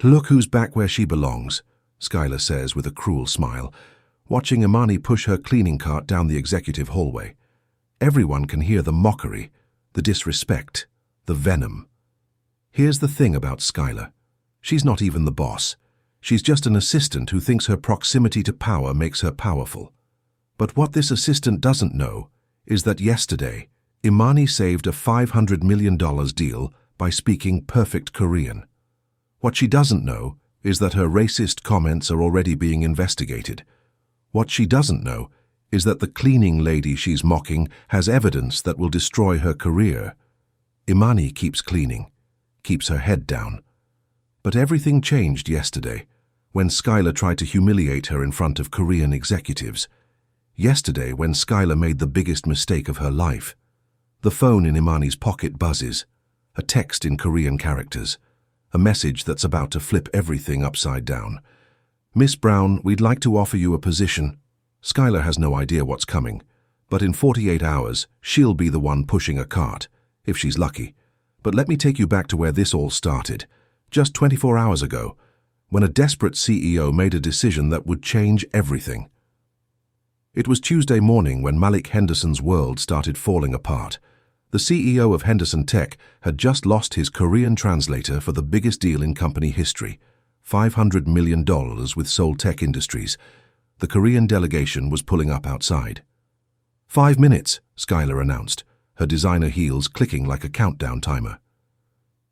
Look who's back where she belongs, Skylar says with a cruel smile, watching Imani push her cleaning cart down the executive hallway. Everyone can hear the mockery, the disrespect, the venom. Here's the thing about Skylar. She's not even the boss. She's just an assistant who thinks her proximity to power makes her powerful. But what this assistant doesn't know is that yesterday, Imani saved a $500 million deal by speaking perfect Korean. What she doesn't know is that her racist comments are already being investigated. What she doesn't know is that the cleaning lady she's mocking has evidence that will destroy her career. Imani keeps cleaning, keeps her head down. But everything changed yesterday, when Skylar tried to humiliate her in front of Korean executives. Yesterday, when Skylar made the biggest mistake of her life. The phone in Imani's pocket buzzes, a text in Korean characters, a message that's about to flip everything upside down. "Miss Brown, we'd like to offer you a position." Skylar has no idea what's coming, but in 48 hours, she'll be the one pushing a cart, if she's lucky. But let me take you back to where this all started, just 24 hours ago, when a desperate CEO made a decision that would change everything. It was Tuesday morning when Malik Henderson's world started falling apart. The CEO of Henderson Tech had just lost his Korean translator for the biggest deal in company history, $500 million with Seoul Tech Industries. The Korean delegation was pulling up outside. 5 minutes, Skylar announced, her designer heels clicking like a countdown timer.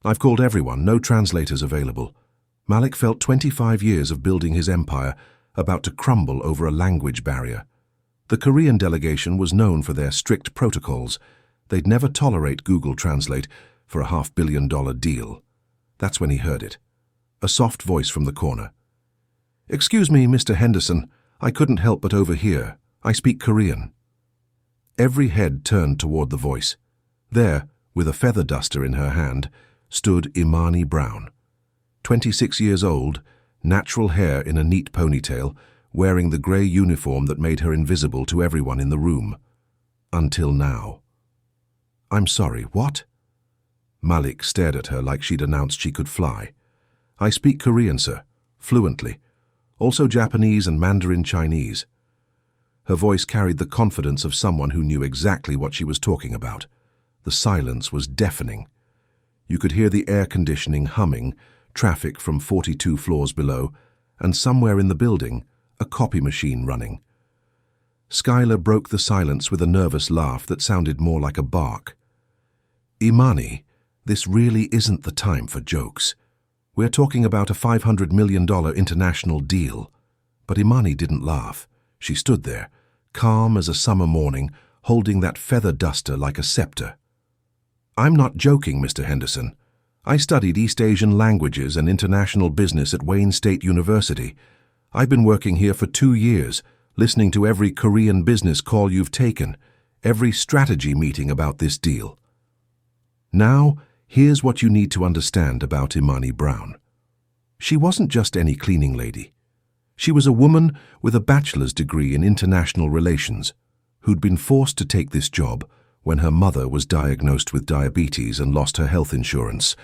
"I've called everyone, no translators available." Malik felt 25 years of building his empire about to crumble over a language barrier. The Korean delegation was known for their strict protocols. They'd never tolerate Google Translate for a $500 million deal. That's when he heard it. A soft voice from the corner. "Excuse me, Mr. Henderson, I couldn't help but overhear. I speak Korean." Every head turned toward the voice. There, with a feather duster in her hand, stood Imani Brown. 26 years old, natural hair in a neat ponytail, wearing the grey uniform that made her invisible to everyone in the room. Until now. "I'm sorry, what?" Malik stared at her like she'd announced she could fly. "I speak Korean, sir, fluently. Also Japanese and Mandarin Chinese." Her voice carried the confidence of someone who knew exactly what she was talking about. The silence was deafening. You could hear the air conditioning humming, traffic from 42 floors below, and somewhere in the building, a copy machine running. Skylar broke the silence with a nervous laugh that sounded more like a bark. "Imani, this really isn't the time for jokes. We're talking about a $500 million international deal." But Imani didn't laugh. She stood there, calm as a summer morning, holding that feather duster like a scepter. "I'm not joking, Mr. Henderson. I studied East Asian languages and international business at Wayne State University. I've been working here for 2 years, listening to every Korean business call you've taken, every strategy meeting about this deal. Now, here's what you need to understand about Imani Brown. She wasn't just any cleaning lady. She was a woman with a bachelor's degree in international relations who'd been forced to take this job when her mother was diagnosed with diabetes and lost her health insurance.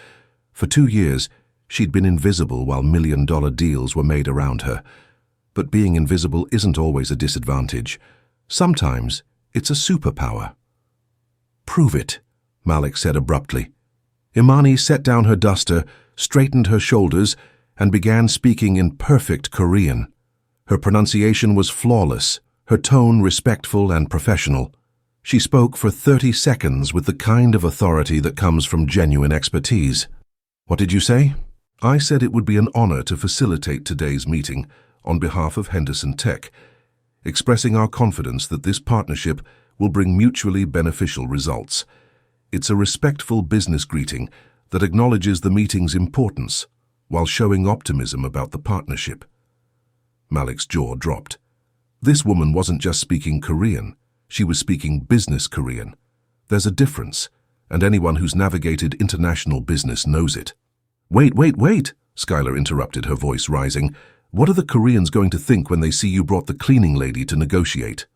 For 2 years, she'd been invisible while million-dollar deals were made around her. But being invisible isn't always a disadvantage. Sometimes it's a superpower. "Prove it," Malik said abruptly. Imani set down her duster, straightened her shoulders, and began speaking in perfect Korean. Her pronunciation was flawless, her tone respectful and professional. She spoke for 30 seconds with the kind of authority that comes from genuine expertise. "What did you say?" "I said it would be an honor to facilitate today's meeting on behalf of Henderson Tech, expressing our confidence that this partnership will bring mutually beneficial results. It's a respectful business greeting that acknowledges the meeting's importance while showing optimism about the partnership." Malik's jaw dropped. This woman wasn't just speaking Korean, she was speaking business Korean. There's a difference, and anyone who's navigated international business knows it. Wait, Skylar interrupted, her voice rising. "What are the Koreans going to think when they see you brought the cleaning lady to negotiate?"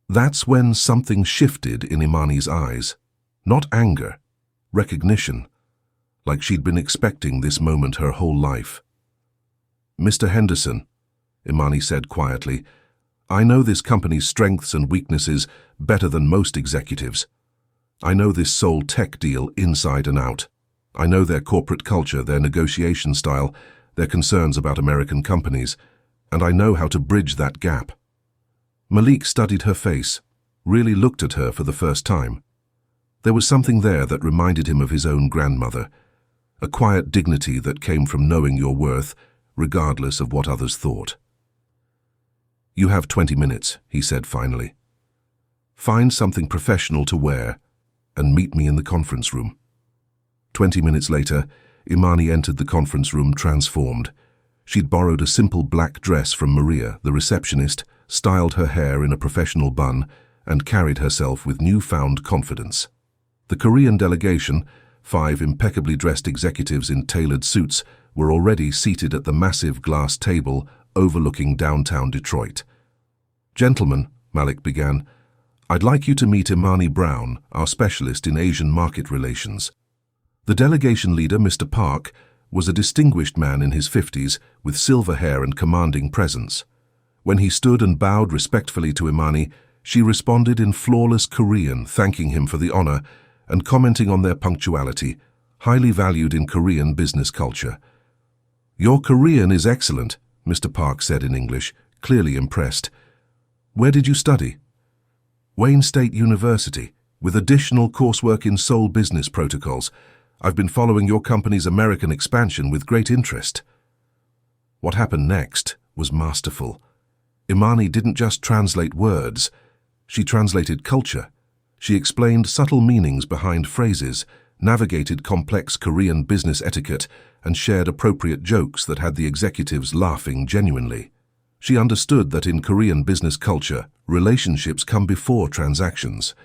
That's when something shifted in Imani's eyes. Not anger, recognition, like she'd been expecting this moment her whole life. Mr. Henderson, Imani said quietly, I know this company's strengths and weaknesses better than most executives. I know this Seoul tech deal inside and out. I know their corporate culture, their negotiation style, their concerns about American companies, and I know how to bridge that gap. Malik studied her face, really looked at her for the first time. There was something there that reminded him of his own grandmother, a quiet dignity that came from knowing your worth, regardless of what others thought. You have 20 minutes, he said finally. Find something professional to wear and meet me in the conference room. 20 minutes later, Imani entered the conference room transformed. She'd borrowed a simple black dress from Maria, the receptionist, styled her hair in a professional bun, and carried herself with newfound confidence. The Korean delegation, 5 impeccably dressed executives in tailored suits, were already seated at the massive glass table overlooking downtown Detroit. Gentlemen, Malik began, I'd like you to meet Imani Brown, our specialist in Asian market relations. The delegation leader, Mr. Park, was a distinguished man in his 50s with silver hair and commanding presence. When he stood and bowed respectfully to Imani, she responded in flawless Korean, thanking him for the honor and commenting on their punctuality, highly valued in Korean business culture. Your Korean is excellent, Mr. Park said in English, clearly impressed. Where did you study? Wayne State University, with additional coursework in Seoul business protocols. I've been following your company's American expansion with great interest. What happened next was masterful. Imani didn't just translate words, she translated culture. She explained subtle meanings behind phrases, navigated complex Korean business etiquette, and shared appropriate jokes that had the executives laughing genuinely. She understood that in Korean business culture, relationships come before transactions.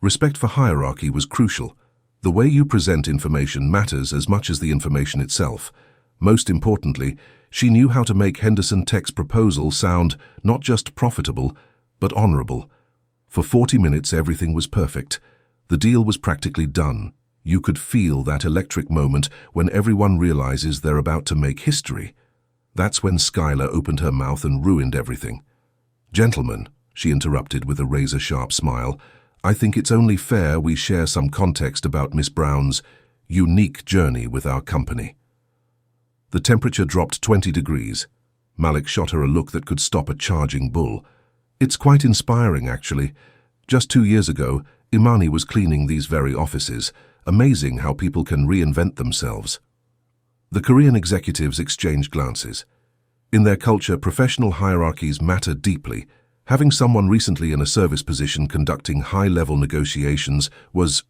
Respect for hierarchy was crucial. The way you present information matters as much as the information itself. Most importantly, she knew how to make Henderson Tech's proposal sound not just profitable, but honorable. For 40 minutes, everything was perfect. The deal was practically done. You could feel that electric moment when everyone realizes they're about to make history. That's when Skylar opened her mouth and ruined everything. Gentlemen, she interrupted with a razor-sharp smile, I think it's only fair we share some context about Miss Brown's unique journey with our company. The temperature dropped 20 degrees. Malik shot her a look that could stop a charging bull. It's quite inspiring, actually. Just 2 years ago, Imani was cleaning these very offices. Amazing how people can reinvent themselves. The Korean executives exchanged glances. In their culture, professional hierarchies matter deeply. Having someone recently in a service position conducting high-level negotiations was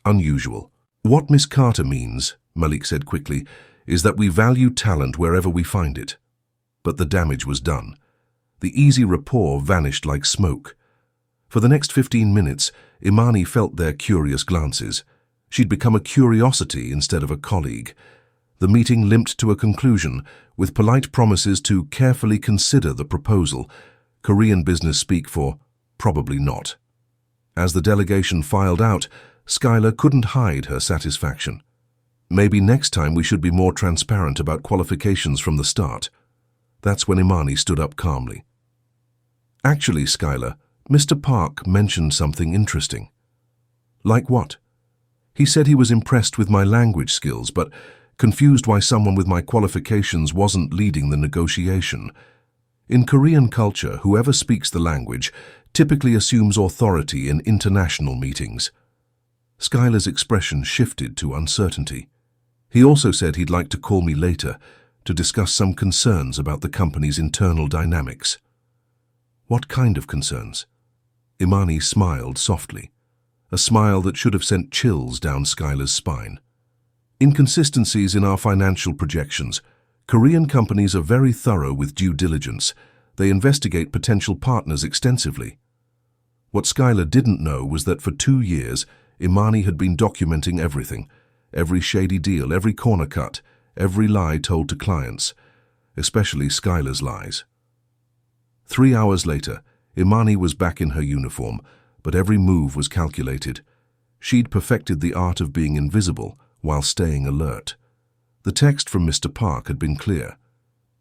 unusual. What Miss Carter means, Malik said quickly, is that we value talent wherever we find it. But the damage was done. The easy rapport vanished like smoke. For the next 15 minutes, Imani felt their curious glances. She'd become a curiosity instead of a colleague. The meeting limped to a conclusion, with polite promises to carefully consider the proposal. Korean business speak for probably not. As the delegation filed out, Skylar couldn't hide her satisfaction. Maybe next time we should be more transparent about qualifications from the start. That's when Imani stood up calmly. Actually, Skylar, Mr. Park mentioned something interesting. Like what? He said he was impressed with my language skills, but confused why someone with my qualifications wasn't leading the negotiation. In Korean culture, whoever speaks the language typically assumes authority in international meetings. Skylar's expression shifted to uncertainty. He also said he'd like to call me later to discuss some concerns about the company's internal dynamics. What kind of concerns? Imani smiled softly, a smile that should have sent chills down Skylar's spine. Inconsistencies in our financial projections. Korean companies are very thorough with due diligence. They investigate potential partners extensively. What Skylar didn't know was that for 2 years, Imani had been documenting everything, every shady deal, every corner cut, every lie told to clients, especially Skylar's lies. 3 hours later, Imani was back in her uniform, but every move was calculated. She'd perfected the art of being invisible while staying alert. The text from Mr. Park had been clear.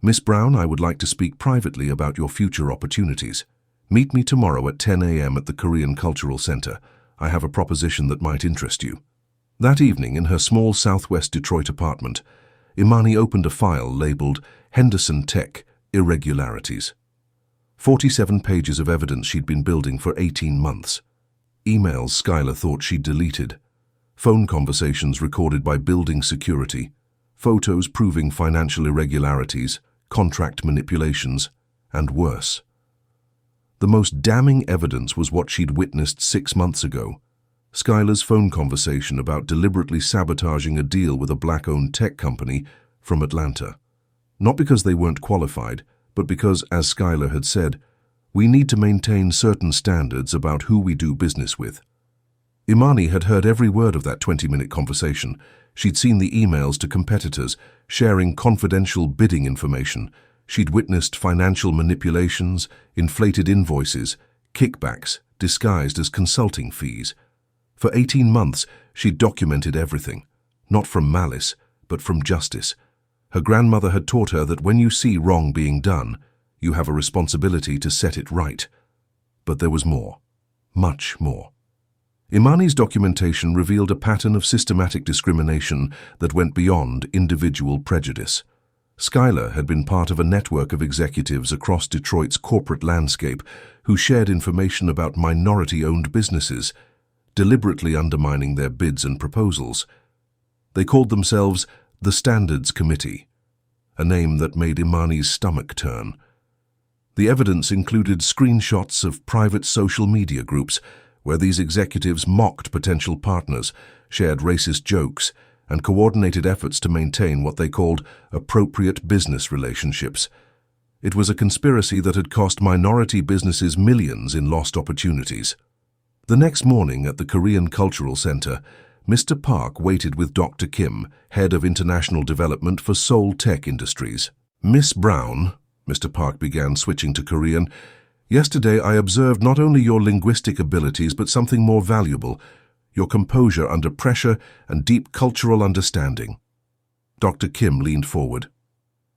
"Miss Brown, I would like to speak privately about your future opportunities. Meet me tomorrow at 10 a.m. at the Korean Cultural Center. I have a proposition that might interest you." That evening, in her small southwest Detroit apartment, Imani opened a file labeled Henderson Tech Irregularities. 47 pages of evidence she'd been building for 18 months. Emails Skylar thought she'd deleted. Phone conversations recorded by building security. Photos proving financial irregularities, contract manipulations, and worse. The most damning evidence was what she'd witnessed 6 months ago. Skylar's phone conversation about deliberately sabotaging a deal with a black-owned tech company from Atlanta. Not because they weren't qualified, but because, as Skylar had said, we need to maintain certain standards about who we do business with. Imani had heard every word of that 20-minute conversation. She'd seen the emails to competitors, sharing confidential bidding information. She'd witnessed financial manipulations, inflated invoices, kickbacks disguised as consulting fees. For 18 months, she'd documented everything, not from malice, but from justice. Her grandmother had taught her that when you see wrong being done, you have a responsibility to set it right. But there was more, much more. Imani's documentation revealed a pattern of systematic discrimination that went beyond individual prejudice. Skylar had been part of a network of executives across Detroit's corporate landscape who shared information about minority-owned businesses, deliberately undermining their bids and proposals. They called themselves the Standards Committee, a name that made Imani's stomach turn. The evidence included screenshots of private social media groups where these executives mocked potential partners, shared racist jokes, and coordinated efforts to maintain what they called appropriate business relationships. It was a conspiracy that had cost minority businesses millions in lost opportunities. The next morning at the Korean Cultural Center, Mr. Park waited with Dr. Kim, head of international development for Seoul Tech Industries. "Miss Brown," Mr. Park began, switching to Korean, "yesterday I observed not only your linguistic abilities but something more valuable, your composure under pressure and deep cultural understanding." Dr. Kim leaned forward.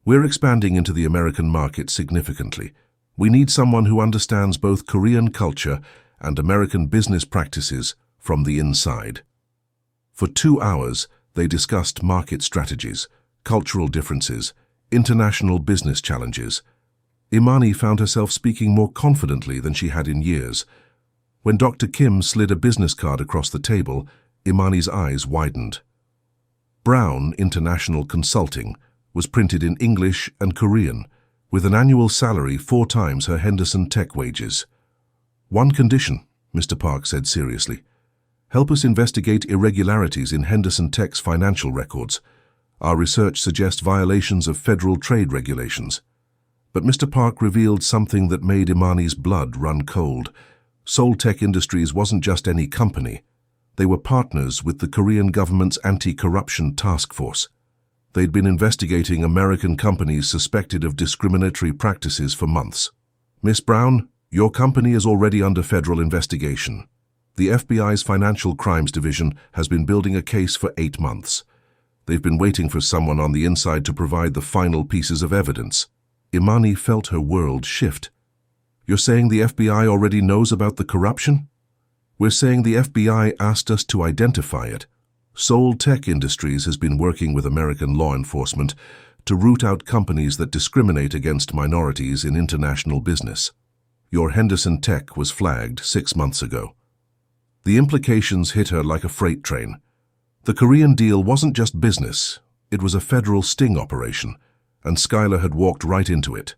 "We're expanding into the American market significantly. We need someone who understands both Korean culture and American business practices from the inside." For 2 hours, they discussed market strategies, cultural differences, international business challenges. Imani found herself speaking more confidently than she had in years. When Dr. Kim slid a business card across the table, Imani's eyes widened. Brown International Consulting was printed in English and Korean, with an annual salary 4 times her Henderson Tech wages. "One condition," Mr. Park said seriously. "Help us investigate irregularities in Henderson Tech's financial records. Our research suggests violations of federal trade regulations." But Mr. Park revealed something that made Imani's blood run cold. Seoul Tech Industries wasn't just any company. They were partners with the Korean government's anti-corruption task force. They'd been investigating American companies suspected of discriminatory practices for months. "Miss Brown, your company is already under federal investigation. The FBI's Financial Crimes Division has been building a case for 8 months. They've been waiting for someone on the inside to provide the final pieces of evidence." Imani felt her world shift. "You're saying the FBI already knows about the corruption?" "We're saying the FBI asked us to identify it. Seoul Tech Industries has been working with American law enforcement to root out companies that discriminate against minorities in international business. Your Henderson Tech was flagged 6 months ago." The implications hit her like a freight train. The Korean deal wasn't just business, it was a federal sting operation, and Skylar had walked right into it.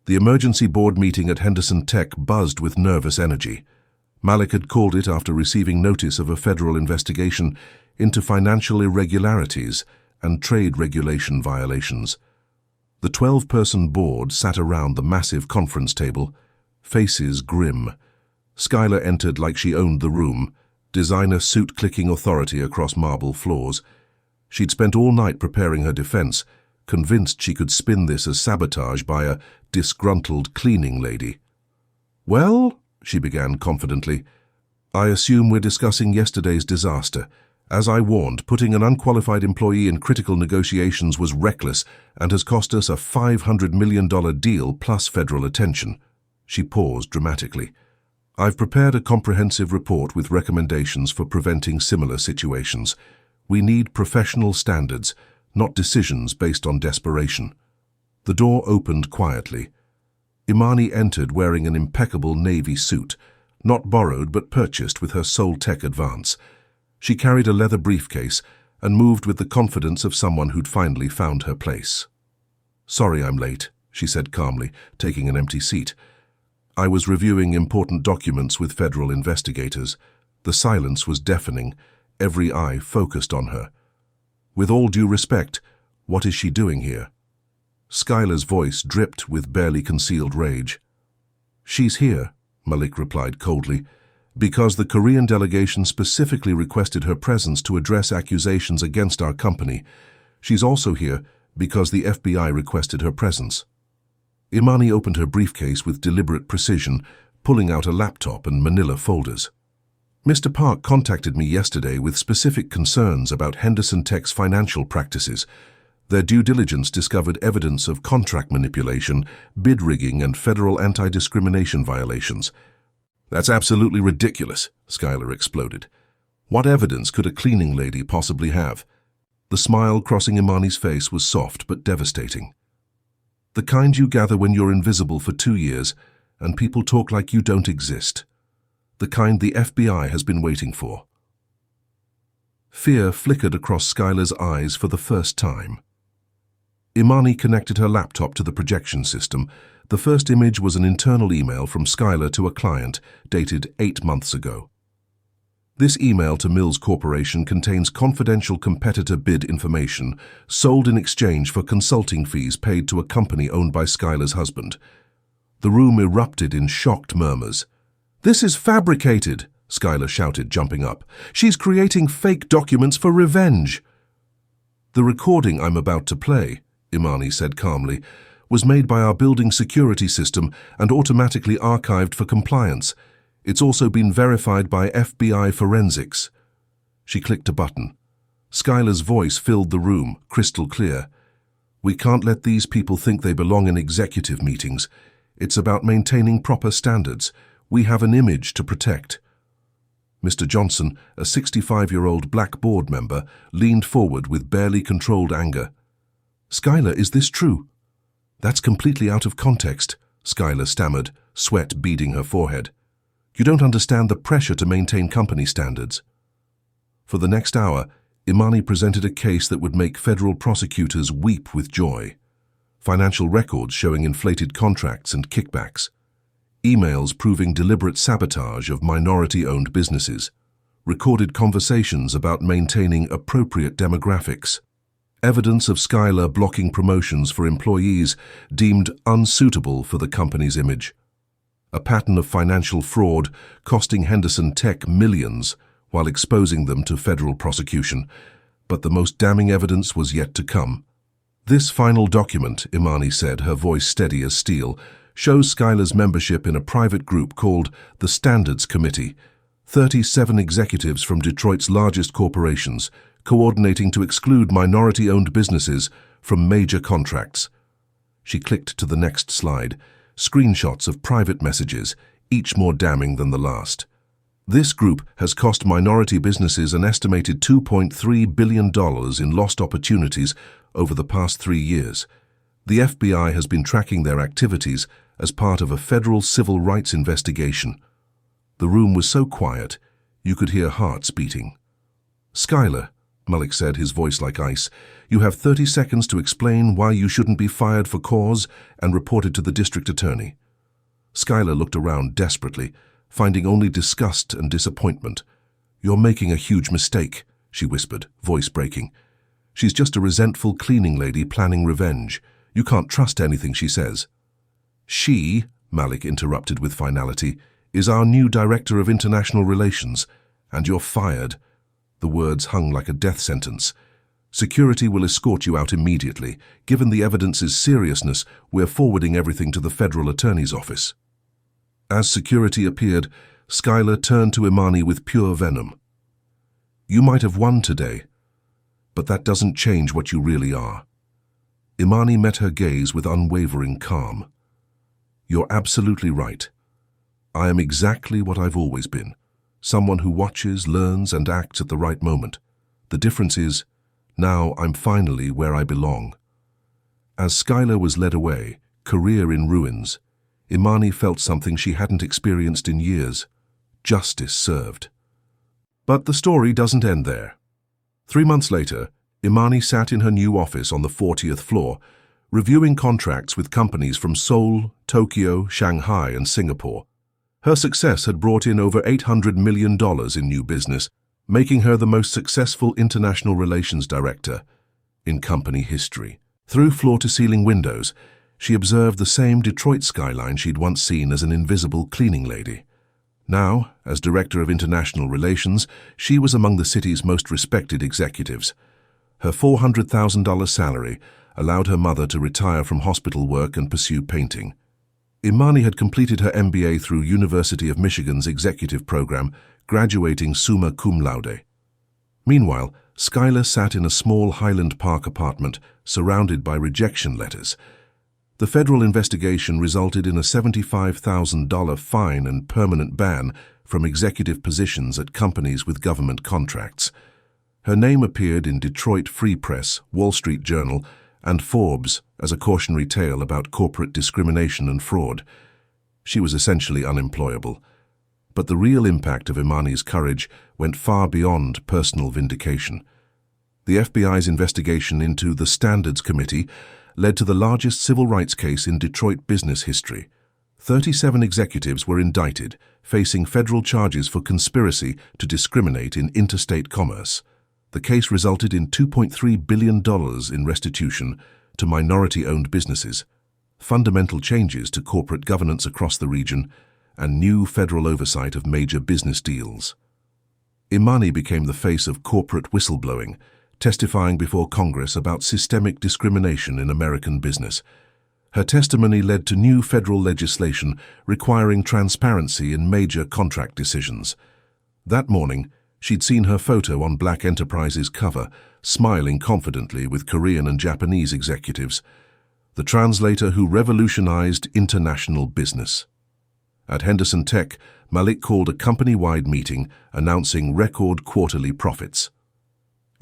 The emergency board meeting at Henderson Tech buzzed with nervous energy. Malik had called it after receiving notice of a federal investigation into financial irregularities and trade regulation violations. The 12-person board sat around the massive conference table, faces grim. Skylar entered like she owned the room, designer suit-clicking authority across marble floors. She'd spent all night preparing her defense, convinced she could spin this as sabotage by a disgruntled cleaning lady. "Well," she began confidently, "I assume we're discussing yesterday's disaster As I warned, putting an unqualified employee in critical negotiations was reckless and has cost us a $500 million deal plus federal attention. She paused dramatically. I've prepared a comprehensive report with recommendations for preventing similar situations. We need professional standards, not decisions based on desperation. The door opened quietly. Imani entered wearing an impeccable navy suit, not borrowed but purchased with her Soul Tech advance. She carried a leather briefcase and moved with the confidence of someone who'd finally found her place. "Sorry I'm late," she said calmly, taking an empty seat. "I was reviewing important documents with federal investigators." The silence was deafening, every eye focused on her. "With all due respect, what is she doing here?" Skylar's voice dripped with barely concealed rage. "She's here," Malik replied coldly, "because the Korean delegation specifically requested her presence to address accusations against our company. She's also here because the FBI requested her presence." Imani opened her briefcase with deliberate precision, pulling out a laptop and manila folders. "Mr. Park contacted me yesterday with specific concerns about Henderson Tech's financial practices. Their due diligence discovered evidence of contract manipulation, bid rigging, and federal anti-discrimination violations." "That's absolutely ridiculous," Skylar exploded. "What evidence could a cleaning lady possibly have?" The smile crossing Imani's face was soft but devastating. "The kind you gather when you're invisible for 2 years and people talk like you don't exist. The kind the FBI has been waiting for." Fear flickered across Skylar's eyes for the first time. Imani connected her laptop to the projection system. The first image was an internal email from Skylar to a client, dated 8 months ago. This email to Mills Corporation contains confidential competitor bid information sold in exchange for consulting fees paid to a company owned by Skylar's husband. The room erupted in shocked murmurs. "This is fabricated," Skylar shouted, jumping up. "She's creating fake documents for revenge." "The recording I'm about to play," Imani said calmly, "was made by our building security system and automatically archived for compliance. It's also been verified by FBI forensics." She clicked a button. Skylar's voice filled the room, crystal clear. "We can't let these people think they belong in executive meetings. It's about maintaining proper standards. We have an image to protect." Mr. Johnson, a 65-year-old black board member, leaned forward with barely controlled anger. "Skylar, is this true?" "That's completely out of context," Skylar stammered, sweat beading her forehead. "You don't understand the pressure to maintain company standards." For the next hour, Imani presented a case that would make federal prosecutors weep with joy. Financial records showing inflated contracts and kickbacks. Emails proving deliberate sabotage of minority-owned businesses. Recorded conversations about maintaining appropriate demographics. Evidence of Skylar blocking promotions for employees deemed unsuitable for the company's image. A pattern of financial fraud costing Henderson Tech millions while exposing them to federal prosecution. But the most damning evidence was yet to come. "This final document," Imani said, her voice steady as steel, "shows Skylar's membership in a private group called the Standards Committee, 37 executives from Detroit's largest corporations, coordinating to exclude minority-owned businesses from major contracts." She clicked to the next slide, screenshots of private messages, each more damning than the last. "This group has cost minority businesses an estimated $2.3 billion in lost opportunities over the past 3 years. The FBI has been tracking their activities as part of a federal civil rights investigation." The room was so quiet, you could hear hearts beating. "Skylar," Malik said, his voice like ice, "you have 30 seconds to explain why you shouldn't be fired for cause and reported to the district attorney." Skylar looked around desperately, finding only disgust and disappointment. "You're making a huge mistake," she whispered, voice breaking. "She's just a resentful cleaning lady planning revenge. You can't trust anything she says." "She," Malik interrupted with finality, "is our new Director of International Relations, and you're fired." The words hung like a death sentence. "Security will escort you out immediately. Given the evidence's seriousness, we're forwarding everything to the federal attorney's office." As security appeared, Skylar turned to Imani with pure venom. You might have won today, but that doesn't change what you really are. Imani met her gaze with unwavering calm. You're absolutely right. I am exactly what I've always been, someone who watches, learns, and acts at the right moment. The difference is, now I'm finally where I belong. As Skylar was led away, career in ruins, Imani felt something she hadn't experienced in years: justice served. But the story doesn't end there. 3 months later, Imani sat in her new office on the 40th floor, reviewing contracts with companies from Seoul, Tokyo, Shanghai, and Singapore. Her success had brought in over $800 million in new business, making her the most successful international relations director in company history. Through floor-to-ceiling windows, she observed the same Detroit skyline she'd once seen as an invisible cleaning lady. Now, as Director of International Relations, she was among the city's most respected executives. Her $400,000 salary allowed her mother to retire from hospital work and pursue painting. Imani had completed her MBA through University of Michigan's executive program, graduating summa cum laude. Meanwhile, Skylar sat in a small Highland Park apartment surrounded by rejection letters. The federal investigation resulted in a $75,000 fine and permanent ban from executive positions at companies with government contracts. Her name appeared in Detroit Free Press, Wall Street Journal, and Forbes as a cautionary tale about corporate discrimination and fraud. She was essentially unemployable. But the real impact of Imani's courage went far beyond personal vindication. The FBI's investigation into the Standards Committee led to the largest civil rights case in Detroit business history. 37 executives were indicted, facing federal charges for conspiracy to discriminate in interstate commerce. The case resulted in $2.3 billion in restitution to minority-owned businesses, fundamental changes to corporate governance across the region, and new federal oversight of major business deals. Imani became the face of corporate whistleblowing, testifying before Congress about systemic discrimination in American business. Her testimony led to new federal legislation requiring transparency in major contract decisions. That morning, she'd seen her photo on Black Enterprise's cover, smiling confidently with Korean and Japanese executives, the translator who revolutionized international business. At Henderson Tech, Malik called a company-wide meeting announcing record quarterly profits.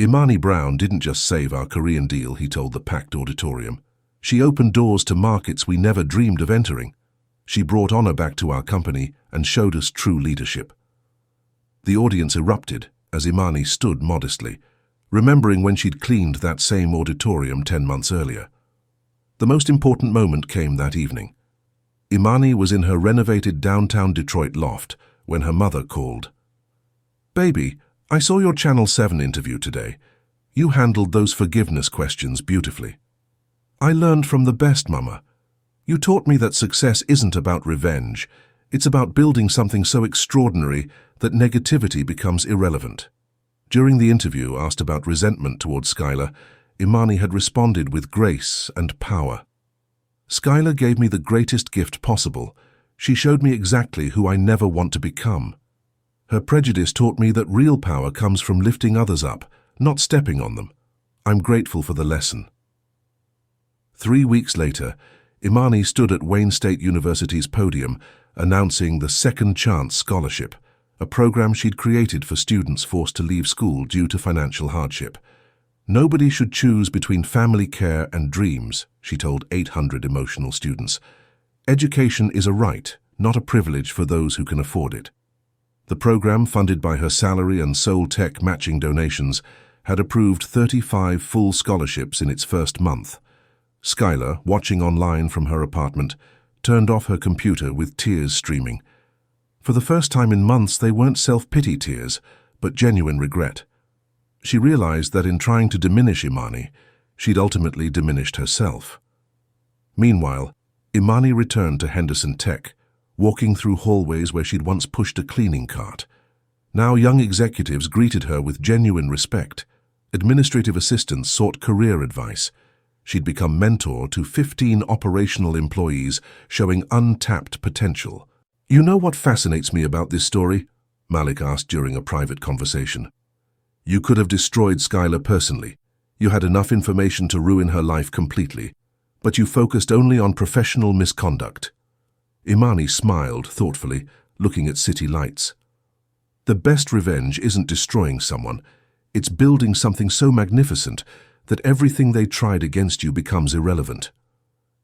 Imani Brown didn't just save our Korean deal, he told the packed auditorium. She opened doors to markets we never dreamed of entering. She brought honor back to our company and showed us true leadership. The audience erupted as Imani stood modestly, remembering when she'd cleaned that same auditorium 10 months earlier. The most important moment came that evening. Imani was in her renovated downtown Detroit loft when her mother called. "Baby, I saw your Channel 7 interview today. You handled those forgiveness questions beautifully. I learned from the best, Mama. You taught me that success isn't about revenge. It's about building something so extraordinary that negativity becomes irrelevant." During the interview, asked about resentment towards Skylar, Imani had responded with grace and power. "Skylar gave me the greatest gift possible. She showed me exactly who I never want to become. Her prejudice taught me that real power comes from lifting others up, not stepping on them. I'm grateful for the lesson." 3 weeks later, Imani stood at Wayne State University's podium announcing the Second Chance Scholarship, a program she'd created for students forced to leave school due to financial hardship. "Nobody should choose between family care and dreams," she told 800 emotional students. "Education is a right, not a privilege for those who can afford it." The program, funded by her salary and Seoul Tech matching donations, had approved 35 full scholarships in its first month. Skylar, watching online from her apartment, turned off her computer with tears streaming. For the first time in months, they weren't self-pity tears, but genuine regret. She realized that in trying to diminish Imani, she'd ultimately diminished herself. Meanwhile, Imani returned to Henderson Tech, walking through hallways where she'd once pushed a cleaning cart. Now young executives greeted her with genuine respect. Administrative assistants sought career advice. She'd become mentor to 15 operational employees showing untapped potential. "You know what fascinates me about this story?" Malik asked during a private conversation. You could have destroyed Skylar personally. You had enough information to ruin her life completely, but you focused only on professional misconduct. Imani smiled thoughtfully, looking at city lights. The best revenge isn't destroying someone, it's building something so magnificent that everything they tried against you becomes irrelevant.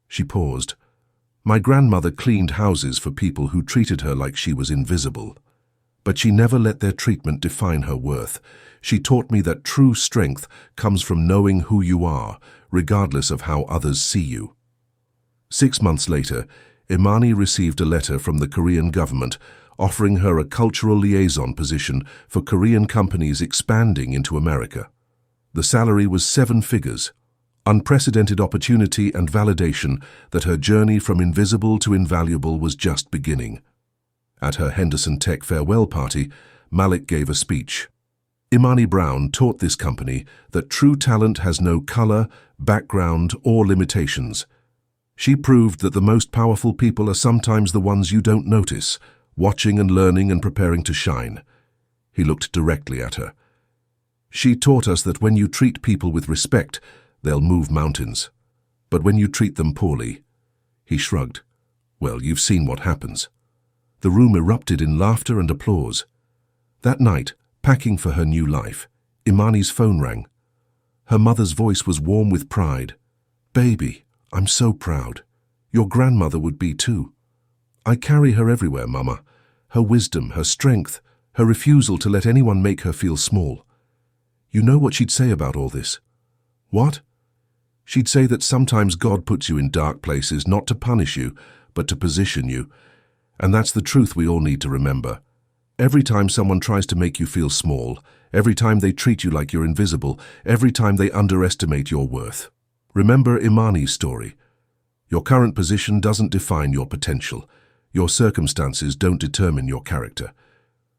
She paused. My grandmother cleaned houses for people who treated her like she was invisible. But she never let their treatment define her worth. She taught me that true strength comes from knowing who you are, regardless of how others see you. 6 months later, Imani received a letter from the Korean government offering her a cultural liaison position for Korean companies expanding into America. The salary was 7 figures, unprecedented opportunity and validation that her journey from invisible to invaluable was just beginning. At her Henderson Tech farewell party, Malik gave a speech. Imani Brown taught this company that true talent has no color, background, or limitations. She proved that the most powerful people are sometimes the ones you don't notice, watching and learning and preparing to shine. He looked directly at her. She taught us that when you treat people with respect, they'll move mountains. But when you treat them poorly, he shrugged. Well, you've seen what happens. The room erupted in laughter and applause. That night, packing for her new life, Imani's phone rang. Her mother's voice was warm with pride. Baby, I'm so proud. Your grandmother would be too. I carry her everywhere, Mama. Her wisdom, her strength, her refusal to let anyone make her feel small. You know what she'd say about all this? What? She'd say that sometimes God puts you in dark places not to punish you, but to position you. And that's the truth we all need to remember. Every time someone tries to make you feel small, every time they treat you like you're invisible, every time they underestimate your worth. Remember Imani's story. Your current position doesn't define your potential. Your circumstances don't determine your character.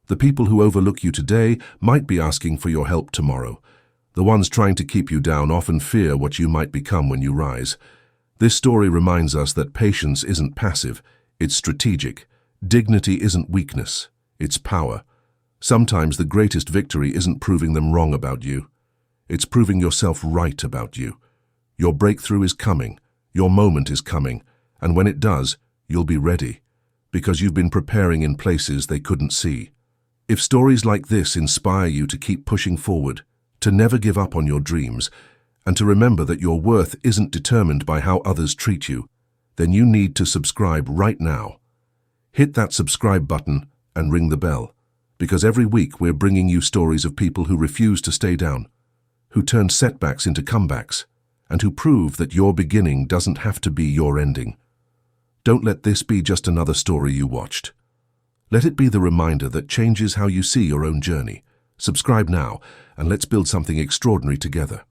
The people who overlook you today might be asking for your help tomorrow. The ones trying to keep you down often fear what you might become when you rise. This story reminds us that patience isn't passive, it's strategic. Dignity isn't weakness, it's power. Sometimes the greatest victory isn't proving them wrong about you. It's proving yourself right about you. Your breakthrough is coming, your moment is coming, and when it does, you'll be ready, because you've been preparing in places they couldn't see. If stories like this inspire you to keep pushing forward, to never give up on your dreams, and to remember that your worth isn't determined by how others treat you, then you need to subscribe right now. Hit that subscribe button and ring the bell, because every week we're bringing you stories of people who refuse to stay down, who turned setbacks into comebacks, and who prove that your beginning doesn't have to be your ending. Don't let this be just another story you watched. Let it be the reminder that changes how you see your own journey. Subscribe now, and let's build something extraordinary together.